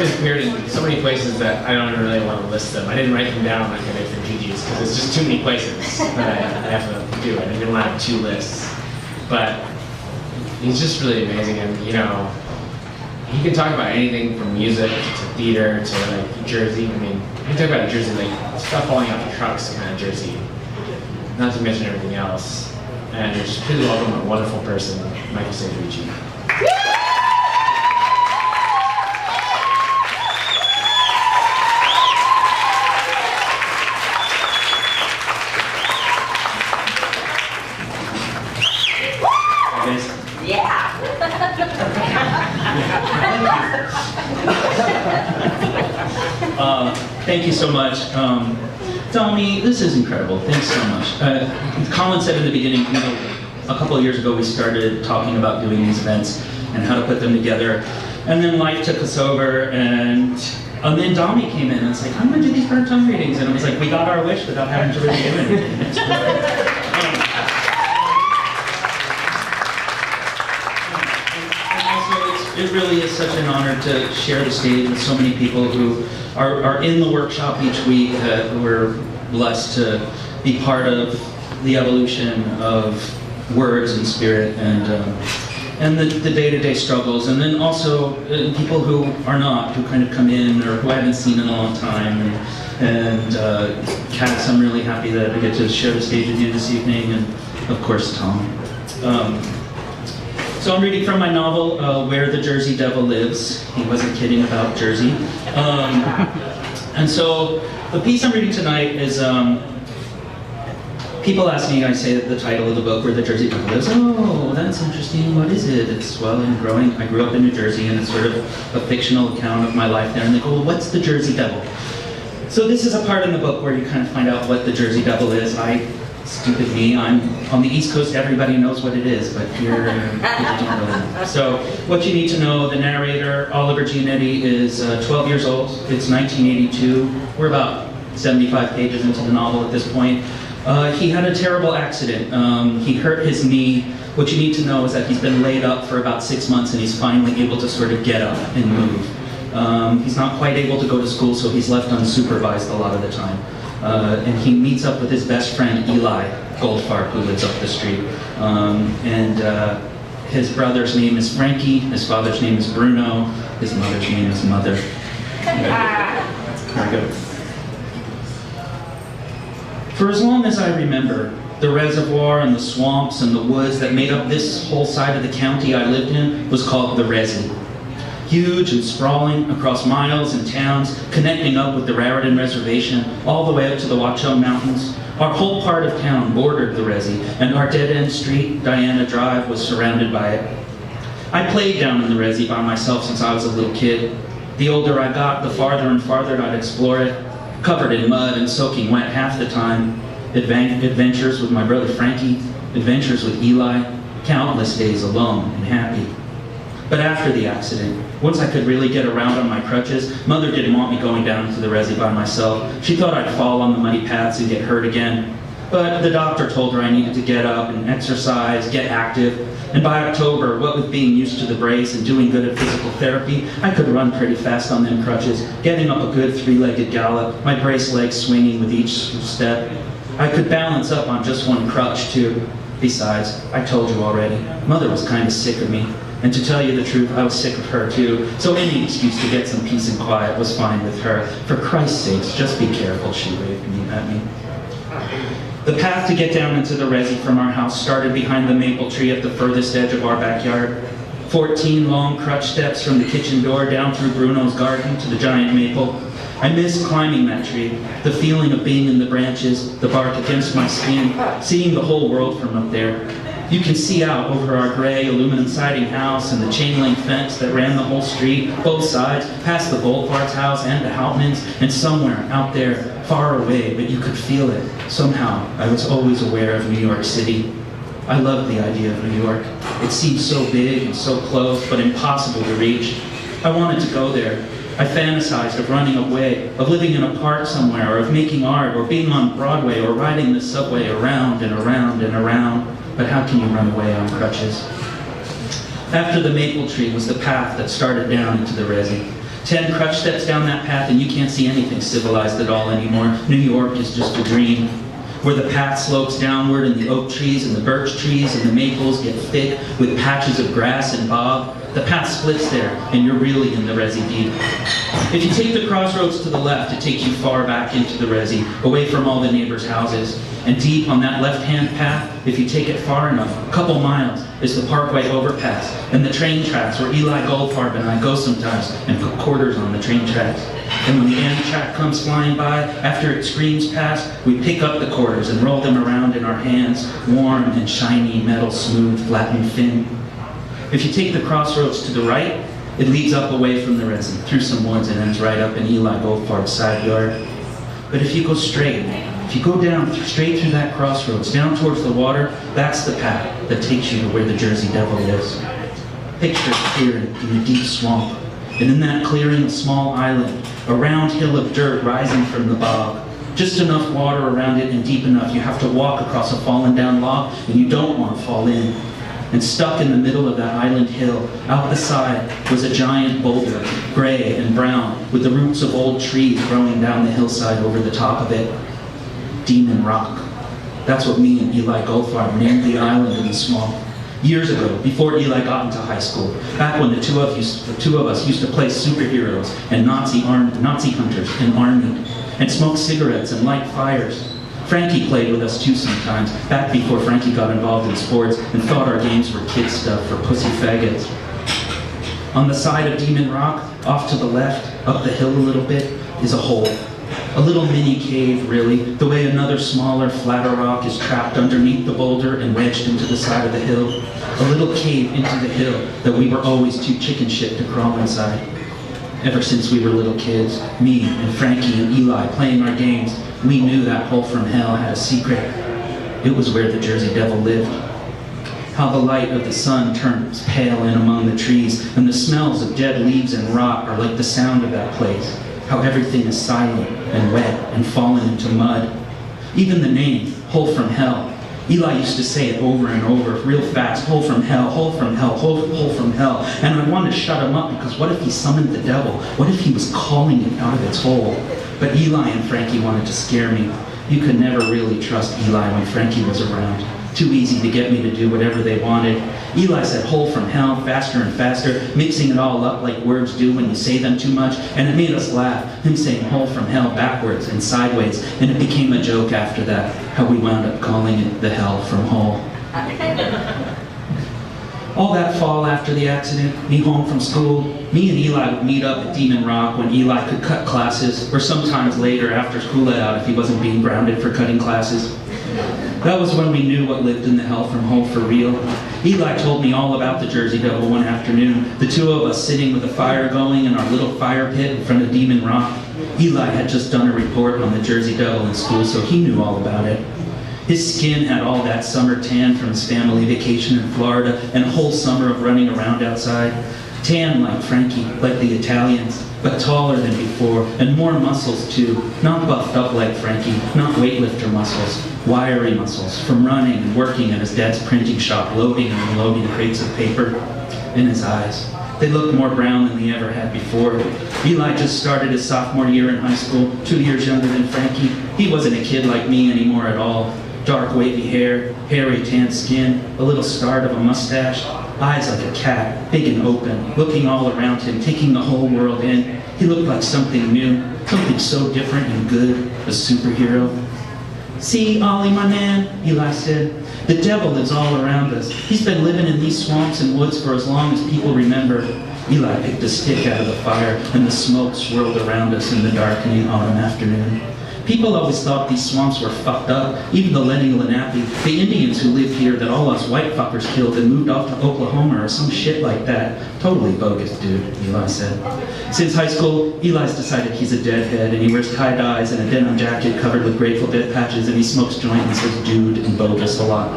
has appeared in so many places that I don't even really want to list them. I didn't write them down like I did for Gigi's because it's just too many places that I have to do. I didn't want to have two lists. But he's just really amazing, and you know, he can talk about anything from music to theater to like Jersey. I mean, he can talk about Jersey, like stuff falling out the trucks kind of Jersey. Not to mention everything else. And just please welcome a wonderful person, Michael St. Ricci. Thank you so much. Tommy, this is incredible. Thanks so much. Colin said in the beginning, you know, a couple of years ago we started talking about doing these events and how to put them together. And then life took us over, and then Tommy came in and was like, I'm going to do these part-time readings. And it was like, we got our wish without having to really do anything. It really is such an honor to share the stage with so many people who are in the workshop each week. We're blessed to be part of the evolution of words and spirit and the day-to-day struggles. And then also people who are not, who kind of come in or who I haven't seen in a long time. And Cass, I'm really happy that I get to share the stage with you this evening. And of course, Tom. So I'm reading from my novel, Where the Jersey Devil Lives. He wasn't kidding about Jersey. And so the piece I'm reading tonight is, people ask me, I say the title of the book, Where the Jersey Devil Lives. Oh, that's interesting. What is it? It's, well, I'm growing. I grew up in New Jersey, and it's sort of a fictional account of my life there. And they go, well, what's the Jersey Devil? So this is a part in the book where you kind of find out what the Jersey Devil is. Stupid me, I'm on the East Coast, everybody knows what it is, but here, people don't really know. So, what you need to know, the narrator, Oliver Giannetti, is 12 years old. It's 1982. We're about 75 pages into the novel at this point. He had a terrible accident. He hurt his knee. What you need to know is that he's been laid up for about 6 months, and he's finally able to sort of get up and move. He's not quite able to go to school, so he's left unsupervised a lot of the time. And he meets up with his best friend, Eli Goldfarb, who lives up the street. His brother's name is Frankie, his father's name is Bruno, his mother's name is Mother. Very good. For as long as I remember, the reservoir and the swamps and the woods that made up this whole side of the county I lived in was called the Resi. Huge and sprawling across miles and towns, connecting up with the Raritan Reservation, all the way up to the Washoe Mountains. Our whole part of town bordered the Resi, and our dead-end street, Diana Drive, was surrounded by it. I played down in the Resi by myself since I was a little kid. The older I got, the farther and farther I'd explore it, covered in mud and soaking wet half the time. Adventures with my brother Frankie, adventures with Eli, countless days alone and happy. But after the accident, once I could really get around on my crutches, Mother didn't want me going down to the Resi by myself. She thought I'd fall on the muddy paths and get hurt again. But the doctor told her I needed to get up and exercise, get active. And by October, what with being used to the brace and doing good at physical therapy, I could run pretty fast on them crutches, getting up a good three-legged gallop, my brace legs swinging with each step. I could balance up on just one crutch, too. Besides, I told you already, Mother was kind of sick of me. And to tell you the truth, I was sick of her too. So any excuse to get some peace and quiet was fine with her. For Christ's sakes, just be careful, she waved at me. The path to get down into the Resi from our house started behind the maple tree at the furthest edge of our backyard. 14 long crutch steps from the kitchen door down through Bruno's garden to the giant maple. I missed climbing that tree, the feeling of being in the branches, the bark against my skin, seeing the whole world from up there. You can see out over our gray aluminum siding house and the chain link fence that ran the whole street, both sides, past the Goldfart's house and the Houtmans, and somewhere out there, far away, but you could feel it. Somehow, I was always aware of New York City. I loved the idea of New York. It seemed so big and so close, but impossible to reach. I wanted to go there. I fantasized of running away, of living in a park somewhere, or of making art, or being on Broadway, or riding the subway around and around and around. But how can you run away on crutches? After the maple tree was the path that started down into the Resi. 10 crutch steps down that path and you can't see anything civilized at all anymore. New York is just a dream. Where the path slopes downward and the oak trees and the birch trees and the maples get thick with patches of grass and bog, the path splits there and you're really in the resi deep. If you take the crossroads to the left, it takes you far back into the resi, away from all the neighbors' houses. And deep on that left-hand path, if you take it far enough, a couple miles, is the Parkway overpass and the train tracks where Eli Goldfarb and I go sometimes and put quarters on the train tracks. And when the Amtrak comes flying by, after it screams past, we pick up the quarters and roll them around in our hands, warm and shiny, metal smooth, flat and thin. If you take the crossroads to the right, it leads up away from the resi, through some woods and ends right up in Eli Goldfarb's side yard. But if you go straight, if you go down straight through that crossroads, down towards the water, that's the path that takes you to where the Jersey Devil lives. Picture a clearing in a deep swamp, and in that clearing a small island, a round hill of dirt rising from the bog. Just enough water around it and deep enough you have to walk across a fallen down log and you don't want to fall in. And stuck in the middle of that island hill, out the side, was a giant boulder, gray and brown, with the roots of old trees growing down the hillside over the top of it. Demon Rock. That's what me and Eli Goldfarb named the island in the swamp. Years ago, before Eli got into high school, back when the two of us used to play superheroes and Nazi hunters in army, and smoke cigarettes and light fires. Frankie played with us too sometimes, back before Frankie got involved in sports and thought our games were kid stuff for pussy faggots. On the side of Demon Rock, off to the left, up the hill a little bit, is a hole. A little mini cave, really, the way another smaller, flatter rock is trapped underneath the boulder and wedged into the side of the hill. A little cave into the hill that we were always too chicken shit to crawl inside. Ever since we were little kids, me and Frankie and Eli playing our games, we knew that hole from hell had a secret. It was where the Jersey Devil lived. How the light of the sun turns pale in among the trees, and the smells of dead leaves and rot are like the sound of that place. How everything is silent and wet and fallen into mud. Even the name, Hole from Hell. Eli used to say it over and over, real fast, hole from hell, hole from hell, hole from hell. And I wanted to shut him up because what if he summoned the devil? What if he was calling it out of its hole? But Eli and Frankie wanted to scare me. You could never really trust Eli when Frankie was around. Too easy to get me to do whatever they wanted. Eli said hole from hell faster and faster, mixing it all up like words do when you say them too much, and it made us laugh, him saying hole from hell backwards and sideways, and it became a joke after that, how we wound up calling it the hell from hole. All that fall after the accident, me home from school, me and Eli would meet up at Demon Rock when Eli could cut classes, or sometimes later after school let out if he wasn't being grounded for cutting classes. That was when we knew what lived in the hell from hole for real. Eli told me all about the Jersey Devil one afternoon, the two of us sitting with a fire going in our little fire pit in front of Demon Rock. Eli had just done a report on the Jersey Devil in school, so he knew all about it. His skin had all that summer tan from his family vacation in Florida and a whole summer of running around outside. Tan like Frankie, like the Italians, but taller than before, and more muscles too. Not buffed up like Frankie, not weightlifter muscles, wiry muscles from running and working at his dad's printing shop, loading and unloading crates of paper. In his eyes, they looked more brown than they ever had before. Eli just started his sophomore year in high school, 2 years younger than Frankie. He wasn't a kid like me anymore at all. Dark wavy hair, hairy tan skin, a little start of a mustache, eyes like a cat, big and open, looking all around him, taking the whole world in. He looked like something new, something so different and good, a superhero. See, Ollie, my man, Eli said, the devil lives all around us. He's been living in these swamps and woods for as long as people remember. Eli picked a stick out of the fire, and the smoke swirled around us in the darkening autumn afternoon. People always thought these swamps were fucked up, even the Lenni Lenape, the Indians who lived here that all us white fuckers killed and moved off to Oklahoma or some shit like that. Totally bogus, dude, Eli said. Since high school, Eli's decided he's a deadhead and he wears tie-dyes and a denim jacket covered with Grateful Dead patches and he smokes joint and says dude and bogus a lot.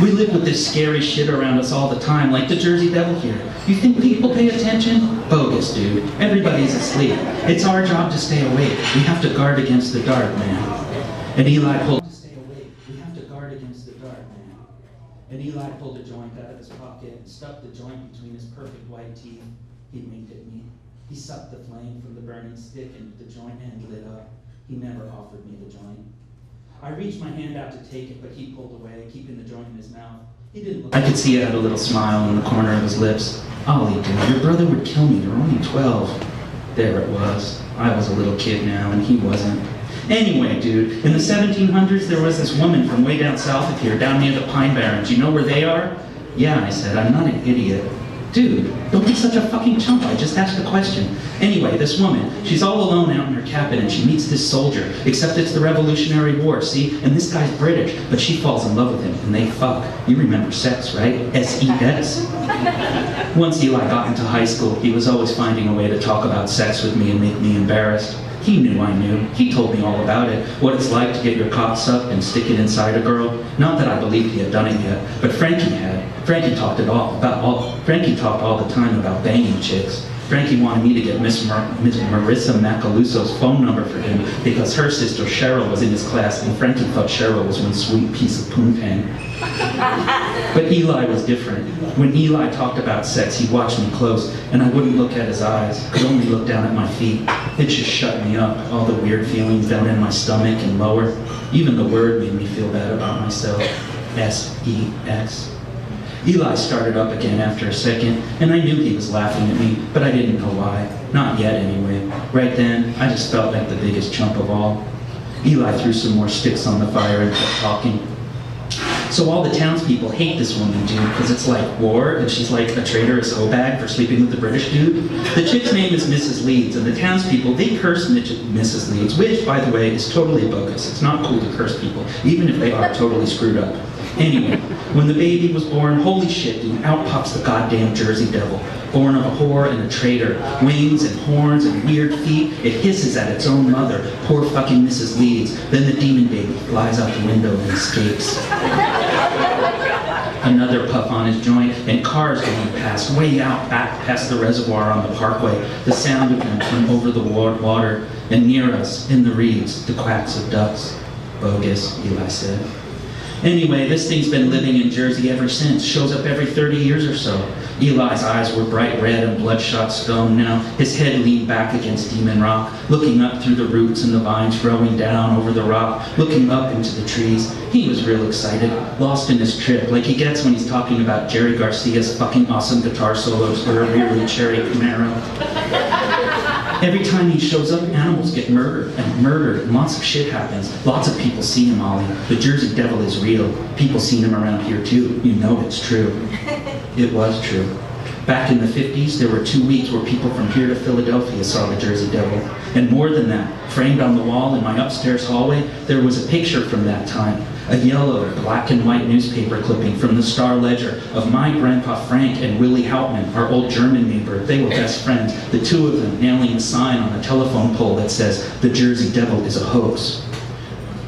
We live with this scary shit around us all the time, like the Jersey Devil here. You think people pay attention? Bogus, dude. Everybody's asleep. It's our job to stay awake. We have to guard against the dark, man. And Eli pulled to stay awake. We have to guard against the dark, man. And Eli pulled a joint out of his pocket and stuck the joint between his perfect white teeth. He winked at me. He sucked the flame from the burning stick and the joint end lit up. He never offered me the joint. I reached my hand out to take it, but he pulled away, keeping the joint in his mouth. He didn't look. I could see he had a little smile in the corner of his lips. Ollie, dude, your brother would kill me. You're only 12. There it was. I was a little kid now, and he wasn't. Anyway, dude, in the 1700s, there was this woman from way down south of here, down near the Pine Barrens. You know where they are? Yeah, I said, I'm not an idiot. Dude, don't be such a fucking chump. I just asked a question. Anyway, this woman, she's all alone out in her cabin and she meets this soldier, except it's the Revolutionary War, see? And this guy's British, but she falls in love with him and they fuck. You remember sex, right? S-E-X. Once Eli got into high school, he was always finding a way to talk about sex with me and make me embarrassed. He knew I knew. He told me all about it. What it's like to get your cock sucked and stick it inside a girl. Not that I believed he had done it yet, but Frankie had. Frankie talked all the time about banging chicks. Frankie wanted me to get Miss Marissa Macaluso's phone number for him because her sister Cheryl was in his class and Frankie thought Cheryl was one sweet piece of poontang. But Eli was different. When Eli talked about sex, he watched me close and I wouldn't look at his eyes. I'd only look down at my feet. It just shut me up, all the weird feelings down in my stomach and lower. Even the word made me feel bad about myself. S-E-X. Eli started up again after a second, and I knew he was laughing at me, but I didn't know why. Not yet, anyway. Right then, I just felt like the biggest chump of all. Eli threw some more sticks on the fire and kept talking. So all the townspeople hate this woman, dude, because it's like war, and she's like a traitorous hoe bag for sleeping with the British dude. The chick's name is Mrs. Leeds, and the townspeople, they curse Mrs. Leeds, which, by the way, is totally bogus. It's not cool to curse people, even if they are totally screwed up. Anyway, when the baby was born, holy shit, dude, out pops the goddamn Jersey Devil. Born of a whore and a traitor. Wings and horns and weird feet. It hisses at its own mother, poor fucking Mrs. Leeds. Then the demon baby flies out the window and escapes. Another puff on his joint, and cars going past, way out back past the reservoir on the parkway. The sound of them from over the water, and near us, in the reeds, the quacks of ducks. Bogus, Eli said. Anyway, this thing's been living in Jersey ever since. Shows up every 30 years or so. Eli's eyes were bright red and bloodshot stone now. His head leaned back against Demon Rock, looking up through the roots and the vines growing down over the rock, looking up into the trees. He was real excited, lost in his trip, like he gets when he's talking about Jerry Garcia's fucking awesome guitar solos or a really cherry Camaro. Every time he shows up, animals get murdered, and lots of shit happens. Lots of people see him, Ollie. The Jersey Devil is real. People seen him around here too. You know it's true. It was true. Back in the 50s, there were 2 weeks where people from here to Philadelphia saw the Jersey Devil. And more than that, framed on the wall in my upstairs hallway, there was a picture from that time. A yellow, black and white newspaper clipping from the Star Ledger of my grandpa Frank and Willie Hauptmann, our old German neighbor. They were best friends, the two of them nailing a sign on a telephone pole that says, "The Jersey Devil is a hoax."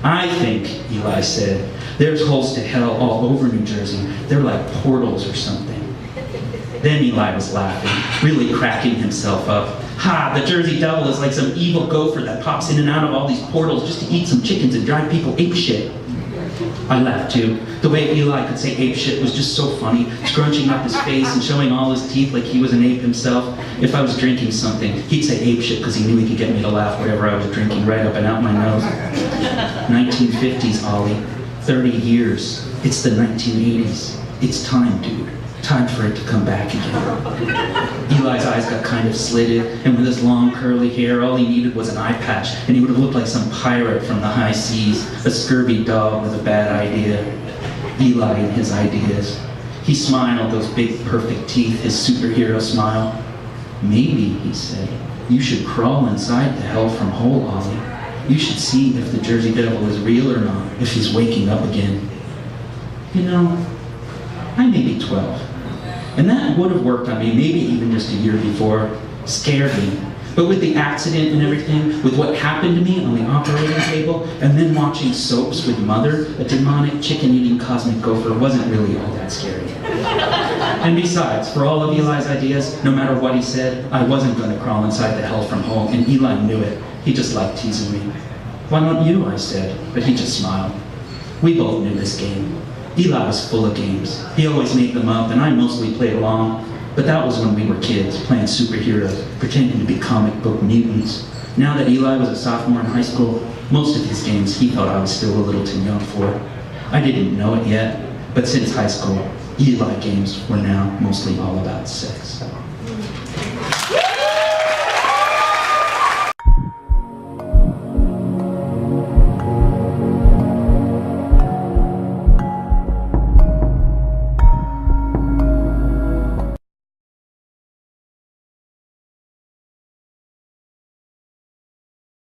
I think, Eli said, there's holes to hell all over New Jersey. They're like portals or something. Then Eli was laughing, really cracking himself up. Ha, the Jersey Devil is like some evil gopher that pops in and out of all these portals just to eat some chickens and drive people apeshit. I laughed too. The way Eli could say ape shit was just so funny, scrunching up his face and showing all his teeth like he was an ape himself. If I was drinking something, he'd say ape shit because he knew he could get me to laugh whatever I was drinking right up and out my nose. 1950s, Ollie. 30 years. It's the 1980s. It's time, dude. Time for it to come back again. Eli's eyes got kind of slitted, and with his long curly hair, all he needed was an eye patch, and he would have looked like some pirate from the high seas, a scurvy dog with a bad idea. Eli and his ideas. He smiled, those big, perfect teeth, his superhero smile. Maybe, he said, you should crawl inside the hell from hole, Ollie. You should see if the Jersey Devil is real or not, if he's waking up again. You know, I may be 12. And that would have worked on me, maybe even just a year before. Scared me. But with the accident and everything, with what happened to me on the operating table, and then watching soaps with Mother, a demonic chicken-eating cosmic gopher wasn't really all that scary. And besides, for all of Eli's ideas, no matter what he said, I wasn't going to crawl inside the hell from hole, and Eli knew it. He just liked teasing me. Why don't you, I said, but he just smiled. We both knew this game. Eli was full of games. He always made them up, and I mostly played along. But that was when we were kids, playing superheroes, pretending to be comic book mutants. Now that Eli was a sophomore in high school, most of his games he thought I was still a little too young for. I didn't know it yet, but since high school, Eli games were now mostly all about sex.